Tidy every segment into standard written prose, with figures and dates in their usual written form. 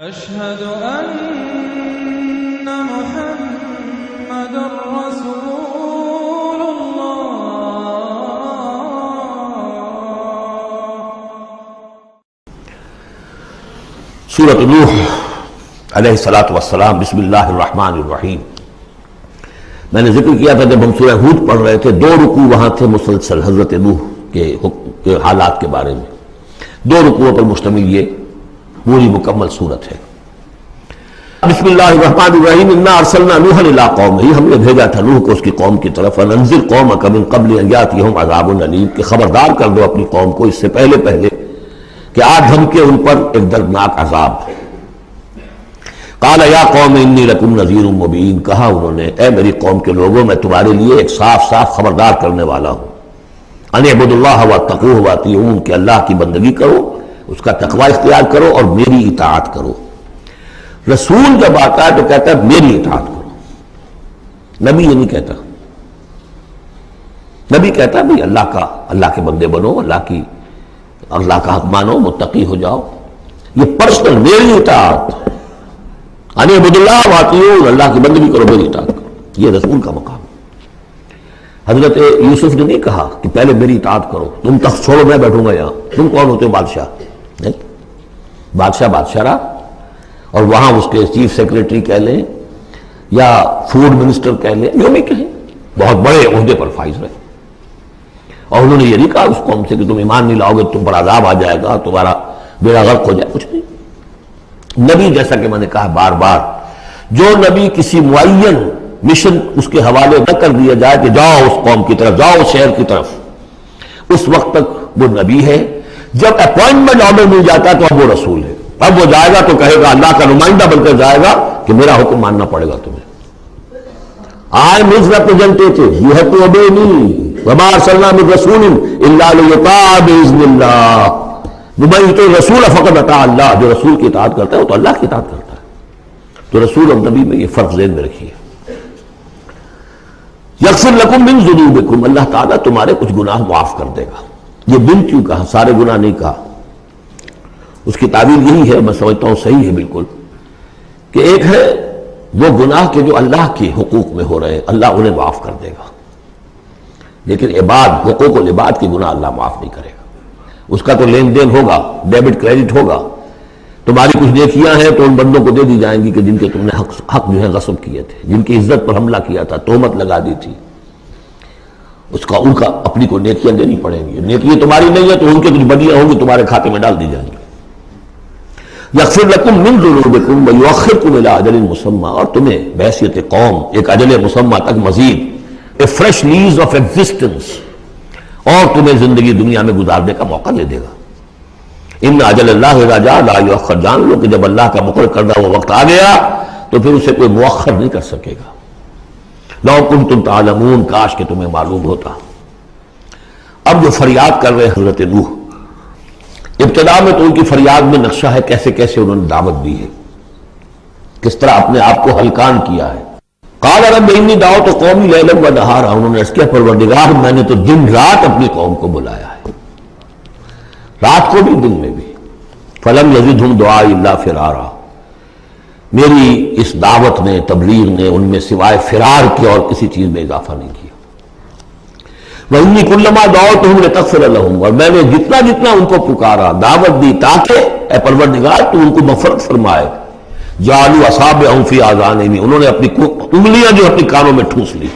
أشهد أن محمد رسول الله. سورۃ نوح علیہ الصلوۃ والسلام. بسم اللہ الرحمن الرحیم. میں نے ذکر کیا تھا جب ہم سورہ ہود پڑھ رہے تھے، 2 رکوع وہاں تھے مسلسل حضرت نوح کے حالات کے بارے میں. 2 رکوعوں پر مشتمل یہ پوری مکمل صورت ہے. بسم اللہ الرحمن الرحیم. انا ارسلنا نوحا الی قومہ، ہم نے بھیجا تھا نوح کو اس کی قوم کی طرف. انذر قومک من قبل ان یاتیہم عذاب علیم، کہ خبردار کر دو اپنی قوم کو اس سے پہلے کہ آج ہم کے ان پر ایک دردناک عذاب. قال یا قوم انی لکم نذیر مبین، کہا انہوں نے اے میری قوم کے لوگوں میں تمہارے لیے ایک صاف صاف خبردار کرنے والا ہوں. ان اعبدوا اللہ واتقوہ واطیعون، کہ اللہ کی بندگی کرو، اس کا تقوی اختیار کرو اور میری اطاعت کرو. رسول جب آتا ہے تو کہتا ہے میری اطاعت کرو. نبی یہ نہیں کہتا. نبی کہتا ہے بھئی اللہ کے بندے بنو، اللہ کا حق مانو، متقی ہو جاؤ. یہ پرسنل میری اطاعت، ان اعبدوا اللہ واطیعون، اللہ کی بندگی کرو، میری اطاعت کرو. یہ رسول کا مقام. حضرت یوسف نے نہیں کہا کہ پہلے میری اطاعت کرو، تم تخت چھوڑو میں بیٹھوں گا یہاں. تم کون ہوتے ہو؟ بادشاہ. نہیں، بادشاہ رہا، اور وہاں اس کے چیف سیکریٹری کہہ لیں یا فوڈ منسٹر کہہ لیں، جو بھی کہیں، بہت بڑے عہدے پر فائز رہے. اور انہوں نے یہ نہیں کہا اس قوم سے کہ تم ایمان نہیں لاؤ گے تم پر عذاب آ جائے گا، تمہارا بیڑا غرق ہو جائے. کچھ نہیں. نبی جیسا کہ میں نے کہا بار بار، جو نبی کسی معین مشن اس کے حوالے نہ کر دیا جائے کہ جاؤ اس قوم کی طرف، جاؤ اس شہر کی طرف، اس وقت تک وہ نبی ہے. جب اپوائنٹمنٹ آرڈر مل جاتا ہے تو اب وہ رسول ہے. اب وہ جائے گا تو کہے گا، اللہ کا نمائندہ بن کر جائے گا کہ میرا حکم ماننا پڑے گا تمہیں. I am his representative. You have to obey me. وَمَا أَرْسَلْنَا مِن رَّسُولٍ إِلَّا لِيُطَاعَ بِإِذْنِ اللَّهِ. وَمَن يُطِعِ الرَّسُولَ فَقَدْ أَطَاعَ اللَّهَ. جو رسول کی اطاعت کرتا ہے وہ تو اللہ کی اطاعت کرتا ہے. تو رسول اور نبی میں یہ فرق ذہن میں رکھیے. یغفر لکم من ذنوبکم، اللہ تعالیٰ تمہارے کچھ گناہ معاف کر دے گا. یہ بن کیوں کہا؟ سارے گناہ نہیں کہا. اس کی تعبیر یہی ہے، میں سمجھتا ہوں صحیح ہے بالکل، کہ ایک ہے وہ گناہ کے جو اللہ کے حقوق میں ہو رہے ہیں، اللہ انہیں معاف کر دے گا. لیکن حقوق العباد کے گناہ اللہ معاف نہیں کرے گا. اس کا تو لین دین ہوگا، ڈیبٹ کریڈٹ ہوگا. تمہاری کچھ نیکیاں ہیں تو ان بندوں کو دے دی جائیں گی کہ جن کے تم نے حق جو ہے غصب کیے تھے، جن کی عزت پر حملہ کیا تھا، تہمت لگا دی تھی. ان کا اپنی کو نیکیاں دینی پڑیں گی. نیکیاں تمہاری نہیں ہے تو ان کے کچھ بدیاں ہوں گی تمہارے کھاتے میں ڈال دی جائیں گی. یغفر لکم من ذنوبکم ویؤخرکم الی اجل مسمی، اور تمہیں بحیثیت قوم ایک اجل مسمی تک مزید a fresh lease of existence، اور تمہیں زندگی دنیا میں گزارنے کا موقع دے دے گا. ان اجل اللہ اذا جاء لا یؤخر، جان لو کہ جب اللہ کا مقرر کردہ وہ وقت آ گیا تو پھر اسے کوئی مؤخر نہیں کر سکے گا. لو کنتم تعلمون، کاش کہ تمہیں معلوم ہوتا. اب جو فریاد کر رہے حضرت نوح، ابتدا میں تو ان کی فریاد میں نقشہ ہے کیسے کیسے انہوں نے دعوت دی ہے، کس طرح اپنے آپ کو ہلکان کیا ہے. قال رب انی دعوت قومی لیلا و نہارا، انہوں نے عرض کیا پروردگار میں نے تو دن رات اپنی قوم کو بلایا ہے، رات کو بھی دن میں بھی. فلم یزدہم دعائی الا فرارا، میری اس دعوت نے، تبلیغ نے ان میں سوائے فرار کے اور کسی چیز میں اضافہ نہیں کیا. وَإِنِّي كُلَّمَا دَعَوْتُهُمْ لِتَغْفِرَ لَهُمْ، اور میں نے جتنا ان کو پکارا، دعوت دی تاکہ اے پروردگار تو ان کو مغفرت فرمائے. جعلوا اصابعهم فی آذانہم، انہوں نے اپنی انگلیاں جو اپنی کانوں میں ٹھوس لی.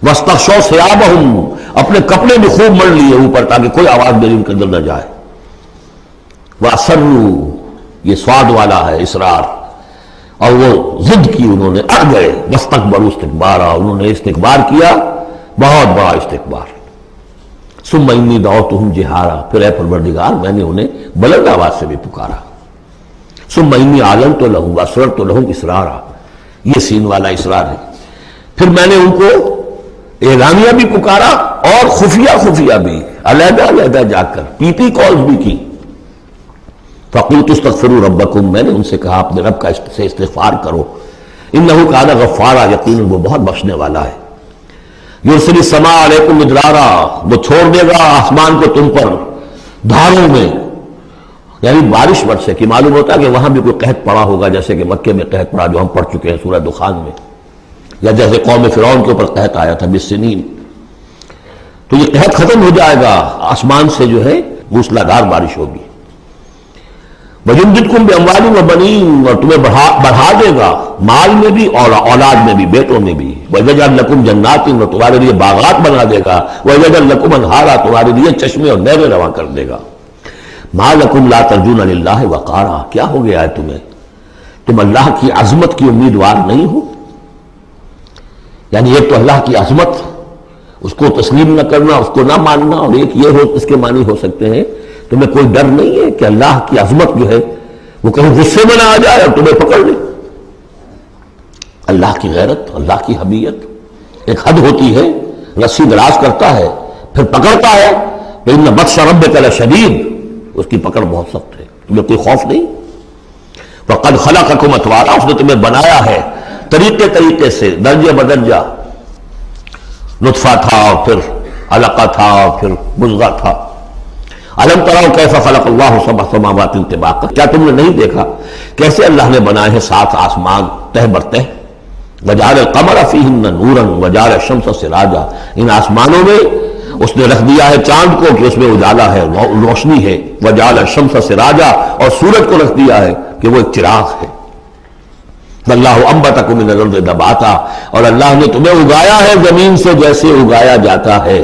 واستغشوا ثیابہم، اپنے کپڑے بھی خوب مڑ لیے اوپر تاکہ کوئی آواز میری ان کے اندر نہ جائے. وَأَصَرُّوا، یہ سواد والا ہے اصرار، اور وہ ضد کی، انہوں نے اڑ گئے. واستکبروا استکبارا، انہوں نے استکبار کیا، بہت بڑا استکبار. ثم انی دعوتہم جہارا، پھر اے پروردگار میں نے انہیں بلند آواز سے بھی پکارا. ثم انی اعلنت لہم واسررت لہم اسرارا، یہ سین والا اسرار ہے. پھر میں نے ان کو اعلانیہ بھی پکارا اور خفیہ بھی، علیحدہ جا کر پی کالز بھی کی. فقلت استغفروا ربکم، میں نے ان سے کہا اپنے رب کا سے استغفار کرو. انہ کان غفارا، یقیناً وہ بہت بخشنے والا ہے. یرسل السماء علیکم مدرارا، وہ چھوڑ دے گا آسمان کو تم پر دھاروں میں. یعنی بارش برسے کہ معلوم ہوتا ہے کہ وہاں بھی کوئی قحط پڑا ہوگا، جیسے کہ مکے میں قحط پڑا جو ہم پڑھ چکے ہیں سورہ دخان میں، یا جیسے قوم فرعون کے اوپر قحط آیا تھا بالسنین. تو یہ قحط ختم ہو جائے گا، آسمان سے جو ہے موسلادھار بارش ہوگی. وَيُمْدِدْكُمْ بِأَمْوَالٍ وَبَنِينَ، اور تمہیں بڑھا دے گا مال میں بھی اور اولاد میں بھی، بیٹوں میں بھی. وَيَجْعَلْ لَكُمْ جَنَّاتٍ، اور تمہارے لیے باغات بنا دے گا. وَيَجْعَلْ لَكُمْ أَنْهَارًا، تمہارے لیے چشمے اور نہریں رواں کر دے گا. مَا لَكُمْ لَا تَرْجُونَ لِلَّهِ وَقَارًا، کیا ہو گیا ہے تمہیں، تم اللہ کی عظمت کی امیدوار نہیں ہو؟ یعنی ایک تو اللہ کی عظمت، اس کو تسلیم نہ کرنا، اس کو نہ ماننا، اور ایک یہ ہو، اس کے معنی ہو سکتے ہیں تمہیں کوئی ڈر نہیں ہے کہ اللہ کی عظمت جو ہے وہ کہیں غصے میں نہ آ جائے اور تمہیں پکڑ لے. اللہ کی غیرت، اللہ کی حمیت ایک حد ہوتی ہے، رسی دراز کرتا ہے پھر پکڑتا ہے. لیکن بطش ربک لشدید، اس کی پکڑ بہت سخت ہے، تمہیں کوئی خوف نہیں. وقد خلقکم اطوارا، اس نے تمہیں بنایا ہے طریقے سے، درجے بدرجہ. نطفہ تھا اور پھر علقہ تھا اور پھر مضغہ تھا. الم تروا کیف خلق اللہ سبع سماوات طباقا، کیا تم نے نہیں دیکھا کیسے اللہ نے بنائے ہیں 7 آسمان تہ بر تہ. وجعل القمر فیہن نورا وجعل الشمس سراجا، ان آسمانوں میں اس نے رکھ دیا ہے چاند کو کہ اس میں اجالا ہے، روشنی ہے. وجعل الشمس سراجا، اور سورج کو رکھ دیا ہے کہ وہ ایک چراغ ہے. واللہ انبتکم من الارض نباتا، اور اللہ نے تمہیں اگایا ہے زمین سے جیسے اگایا جاتا ہے.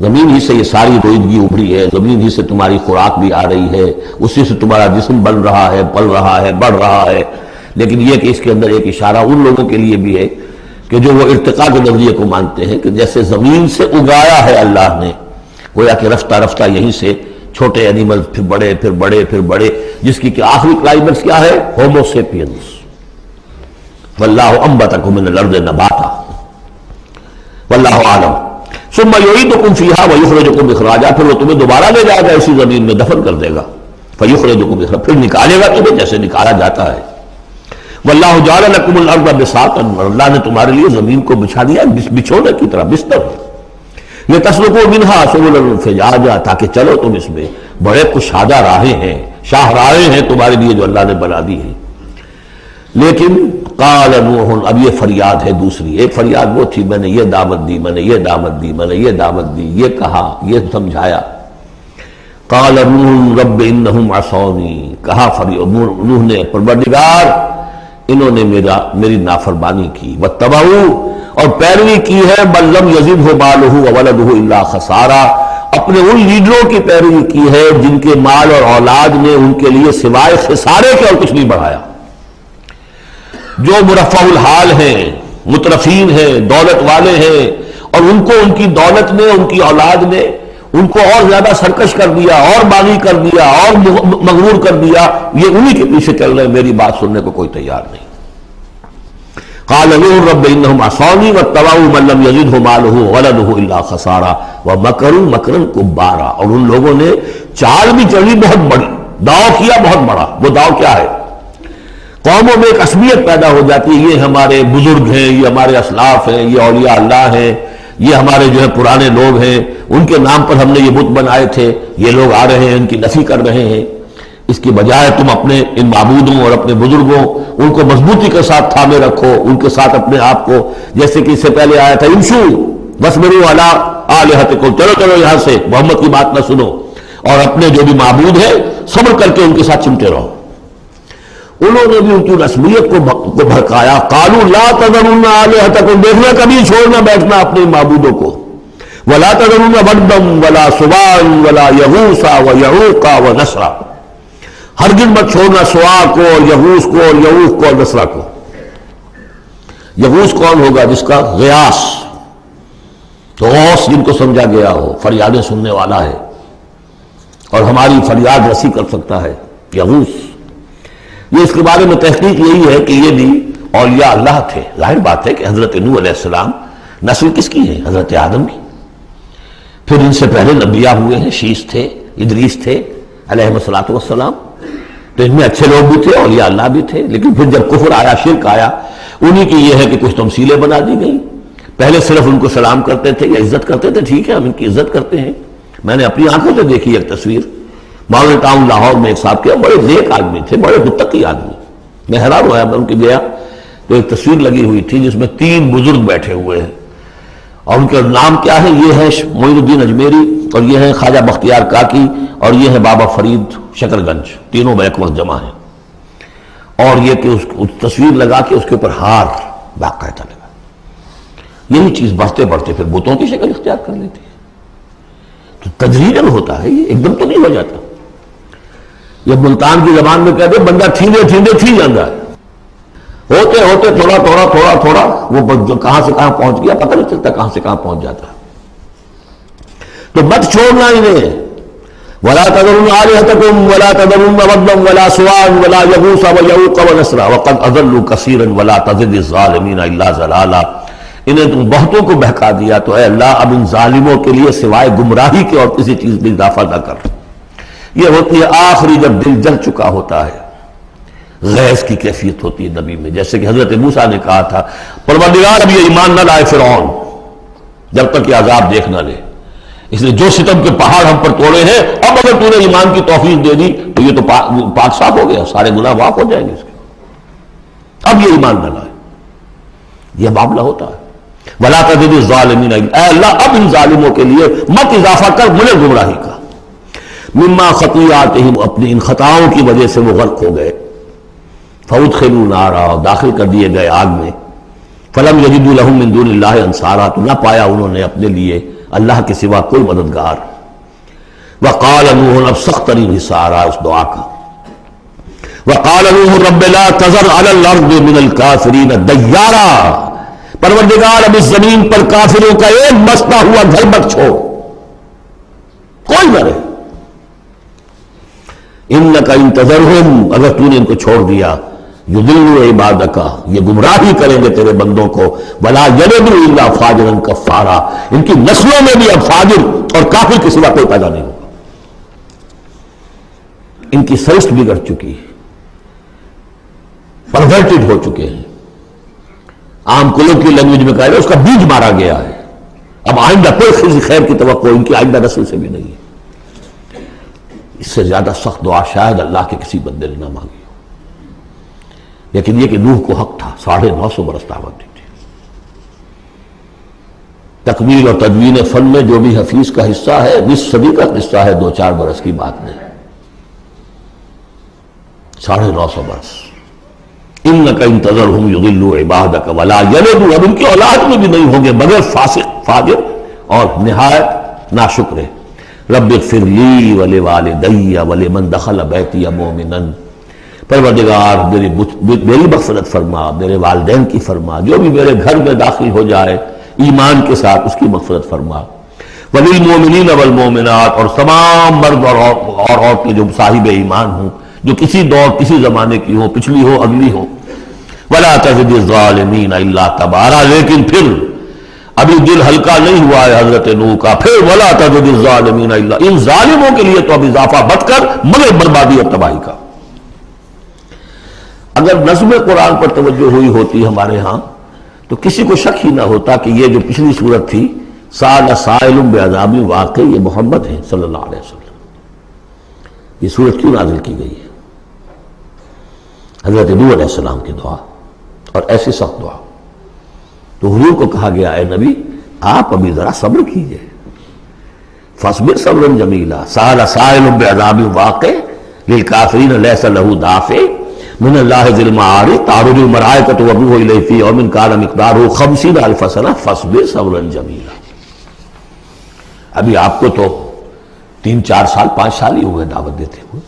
زمین ہی سے یہ ساری روئیدگی ابھری ہے، زمین ہی سے تمہاری خوراک بھی آ رہی ہے، اسی سے تمہارا جسم بن رہا ہے، پل رہا ہے، بڑھ رہا ہے. لیکن یہ کہ اس کے اندر ایک اشارہ ان لوگوں کے لیے بھی ہے کہ جو وہ ارتقاء کے نظریے کو مانتے ہیں کہ جیسے زمین سے اگایا ہے اللہ نے، گویا کہ رفتہ رفتہ یہیں سے چھوٹے اینیمل پھر بڑے پھر بڑے پھر بڑے، جس کی کہ آخری کلائمیکس کیا ہے، ہومو سیپینس. واللہ انبتکم من الارض نباتا واللہ اعلم. ثم یعیدکم فیہا ویخرجکم اخراجا، پھر وہ تمہیں دوبارہ لے جائے گا اسی زمین میں، دفن کر دے گا. فیخرجکم اخراجا، پھر نکالے گا تمہیں جیسے نکالا جاتا ہے. واللہ جعل لکم الارض بساطا، اللہ نے تمہارے لیے زمین کو بچھا دیا بچھونے کی طرح، بستر. لتسلکوا منہا سبلا فجاجا، تاکہ چلو تم اس میں، بڑے کشادہ راہیں ہیں، شاہ راہیں ہیں تمہارے لیے جو اللہ نے بنا دی ہیں. لیکن قال نوح، اب یہ فریاد ہے دوسری. ایک فریاد وہ تھی میں نے یہ دعوت دی، میں نے یہ دعوت دی، میں نے یہ دعوت دی، یہ کہا، یہ سمجھایا. قال نوح رب انہم عصونی، کہا نوح نے پروردگار انہوں نے میری نافرمانی کی. واتبعوا، اور پیروی کی ہے، بل لم یزدہ مالہ وولدہ الا خسارا، اپنے ان لیڈروں کی پیروی کی ہے جن کے مال اور اولاد نے ان کے لیے سوائے خسارے کے اور کچھ نہیں بڑھایا. جو مرفع الحال ہیں، مترفین ہیں، دولت والے ہیں، اور ان کو ان کی دولت نے، ان کی اولاد نے ان کو اور زیادہ سرکش کر دیا، اور باغی کر دیا، اور مغرور کر دیا، یہ انہی کے پیچھے چل رہے ہیں، میری بات سننے کو کوئی تیار نہیں. قال نوح رب انہم عصونی واتبعوا من لم یزدہ مالہ وولدہ الا خسارا ومکروا مکرا کبارا، اور ان لوگوں نے چال بھی چلی بہت بڑی، داؤ کیا بہت بڑا. وہ داؤ کیا ہے؟ قوموں میں ایک عصبیت پیدا ہو جاتی ہے، یہ ہمارے بزرگ ہیں، یہ ہمارے اسلاف ہیں، یہ اولیاء اللہ ہیں، یہ ہمارے جو ہے پرانے لوگ ہیں، ان کے نام پر ہم نے یہ بت بنائے تھے، یہ لوگ آ رہے ہیں ان کی نفی کر رہے ہیں. اس کی بجائے تم اپنے ان معبودوں اور اپنے بزرگوں ان کو مضبوطی کے ساتھ تھامے رکھو، ان کے ساتھ اپنے آپ کو، جیسے کہ اس سے پہلے آیا تھا امشو واصبروا علی آلہتکم، چلو چلو یہاں سے محمد کی بات نہ سنو، اور اپنے جو بھی معبود ہیں صبر کر کے ان کے ساتھ چمٹے رہو. انہوں نے بھی ان کی رسمیت کو بھڑکایا. قالوا لا تذرن آلہتکم، دیکھنا کبھی چھوڑنا بیٹھنا اپنے معبودوں کو. ولا تذرن ودا ولا سواعا ولا یغوث ویعوق ونسرا، ہرگز مت چھوڑنا سواع کو اور یغوث کو اور یعوق کو اور نسرا کو. یغوث کون ہوگا؟ جس کا غیاث، تو غوث جن کو سمجھا گیا ہو، فریادیں سننے والا ہے اور ہماری فریاد رسی کر سکتا ہے، یغوث. یہ اس کے بارے میں تحقیق یہی ہے کہ یہ بھی اولیاء اللہ تھے. ظاہر بات ہے کہ حضرت نوح علیہ السلام نسل کس کی ہے؟ حضرت آدم کی. پھر ان سے پہلے نبیاء ہوئے ہیں، شیش تھے، ادریس تھے علیہ الصلوۃ والسلام. تو ان میں اچھے لوگ بھی تھے، اولیاء اللہ بھی تھے. لیکن پھر جب کفر آیا، شرک آیا، انہی کی یہ ہے کہ کچھ تمثیلیں بنا دی گئی. پہلے صرف ان کو سلام کرتے تھے یا عزت کرتے تھے، ٹھیک ہے ہم ان کی عزت کرتے ہیں. میں نے اپنی آنکھوں سے دیکھی ایک تصویر، ماڈل ٹاؤن لاہور میں ایک صاحب کے بڑے نیک آدمی تھے، بڑے متقی آدمی. میں حیران ہوا، میں ان کے گیا تو ایک تصویر لگی ہوئی تھی جس میں 3 بزرگ بیٹھے ہوئے ہیں، اور ان کا نام کیا ہے؟ یہ ہے معین الدین اجمیری، اور یہ ہے خواجہ بختیار کاکی، اور یہ ہے بابا فرید شکر گنج، تینوں بیک وقت جمع ہیں. اور یہ کہ اس تصویر لگا کے اس کے اوپر ہار باقاعدہ لگا. یہی چیز بڑھتے بڑھتے پھر بتوں کی شکل اختیار کر لیتی ہے. تو تدریجاً ہوتا ہے، یہ ایک دم تو نہیں ہو جاتا. یہ ملتان کی زبان میں کہتے ہیں بندہ ٹھیندے ٹھیندے تھی جاتا ہے، ہوتے ہوتے تھوڑا تھوڑا تھوڑا تھوڑا وہ جو کہاں سے کہاں پہنچ گیا پتہ نہیں چلتا کہاں سے کہاں پہنچ جاتا ہے. تو مت چھوڑنا انہیں. وَلَا تَذَرُنَّ آلِهَتَكُمْ وَلَا تَذَرُنَّ وَدًّا وَلَا سُوَاعًا وَلَا يَغُوثَ وَيَعُوقَ وَنَسْرًا وَقَدْ أَضَلُّوا كَثِيرًا وَلَا تَزِدِ الظَّالِمِينَ إِلَّا ضَلَالًا. انہیں تم بہتوں کو بہکا دیا تو اے اللہ اب ان ظالموں کے لیے سوائے گمراہی کے اور کسی چیز میں اضافہ نہ کر. یہ ہوتی ہے آخری جب دل جل چکا ہوتا ہے، غیظ کی کیفیت ہوتی ہے نبی میں. جیسے کہ حضرت موسیٰ نے کہا تھا پروردگار اب یہ ایمان نہ لائے فرعون جب تک یہ عذاب دیکھ نہ لے. اس لیے جو ستم کے پہاڑ ہم پر توڑے ہیں، اب اگر تو نے ایمان کی توفیق دے دی تو یہ تو پاک صاف ہو گیا، سارے گناہ معاف ہو جائیں گے اس کے. اب یہ ایمان نہ لائے، یہ معاملہ ہوتا ہے. وَلَا تَزِدِ الظَّالِمِينَ، اے اللہ اب ان ظالموں کے لیے مت اضافہ کر مجھے گمراہی کا. مما خطیئاتہم، اپنی ان خطاؤں کی وجہ سے وہ غرق ہو گئے. فَأُدْخِلُوا نَارًا، داخل کر دیے گئے آگ میں. فَلَمْ يَجِدُوا لَهُم مِّن دُونِ اللَّهِ أَنصَارًا، تو نہ پایا انہوں نے اپنے لیے اللہ کے سوا کوئی مددگار. وَقَالَ نُوحٌ، اب سخت ترین حصہ آ رہا ہے اس دعا کا. وَقَالَ نُوحٌ رَبِّ لَا تَذَرْ عَلَى الْأَرْضِ مِنَ الْكَافِرِينَ دَيَّارًا، پروردگار اب اس زمین پر کافروں کا ایک بستا ہوا گھر مت چھوڑ، کوئی نہ رہے. اِنَّكَ إِن تَذَرْهُمْ، اگر تو نے ان کو چھوڑ دیا، يُضِلُّوا عِبَادَكَ، یہ گمراہی کریں گے تیرے بندوں کو. وَلَا يَلِدُوا إِلَّا فَاجِرًا كَفَّارًا، ان کی نسلوں میں بھی اب فاجر اور کافر کے سوا کوئی پیدا نہیں ہوگا. ان کی سرشت بگڑ چکی ہے، پرورٹڈ ہو چکے ہیں. عام کلوں کی لینگویج میں کہا جائے اس کا بیج مارا گیا ہے. اب آئندہ کوئی خیر کی توقع ان کی آئندہ نسل سے بھی نہیں ہے. اس سے زیادہ سخت دعا شاید اللہ کے کسی بندے نے نہ مانگی ہو. لیکن یہ کہ نوح کو حق تھا، 950 برس دعوت دی تھی. تکمیل اور تدوین فن میں جو بھی حفیظ کا حصہ ہے، 20 صدی کا حصہ ہے، 2-4 برس کی بات نہیں، 950 برس. اِنَّكَ إِن تَذَرْهُمْ يُضِلُّوا عِبَادَكَ وَلَا يَلِدُوا، اب ان کی اولاد میں بھی نہیں ہوں گے مگر فاسق، فاجر اور نہایت ناشکر. رب اغفر لی ولوالدی ولمن دخل بیتی مؤمنا، پروردگار میری مغفرت فرما، میرے والدین کی فرما، جو بھی میرے گھر میں داخل ہو جائے ایمان کے ساتھ اس کی مغفرت فرما. وللمؤمنین والمؤمنات، اور تمام مرد اور عورتیں جو صاحب ایمان ہوں، جو کسی دور کسی زمانے کی ہو، پچھلی ہو اگلی ہو. ولا تزد الظالمین الا تبارا، لیکن پھر ابھی دل ہلکا نہیں ہوا ہے حضرت نوح کا. پھر ولا تزد الظالمین الا، ان ظالموں کے لیے تو اب اضافہ مت کر مگر بربادی اور تباہی کا. اگر نظم قرآن پر توجہ ہوئی ہوتی ہمارے ہاں تو کسی کو شک ہی نہ ہوتا کہ یہ جو پچھلی صورت تھی سال سائل بعذاب واقع، یہ محمد ہیں صلی اللہ علیہ وسلم. یہ صورت کیوں نازل کی گئی ہے؟ حضرت نوح علیہ السلام کی دعا، اور ایسی سخت دعا. تو حضور کو کہا گیا اے نبی آپ ابھی ذرا صبر کیجئے. فاصبر صبرا جمیلا، سال سائل بعذاب واقع للکافرین لیس له دافع من اللہ ذی المعارج تعرج الملائکۃ والروح الیہ فی یوم کان مقدارہ 50,000 سنہ فاصبر صبرا جمیلا. ابھی آپ کو تو 3-4 سال 5 سال ہی ہوئے دعوت دیتے ہوئے.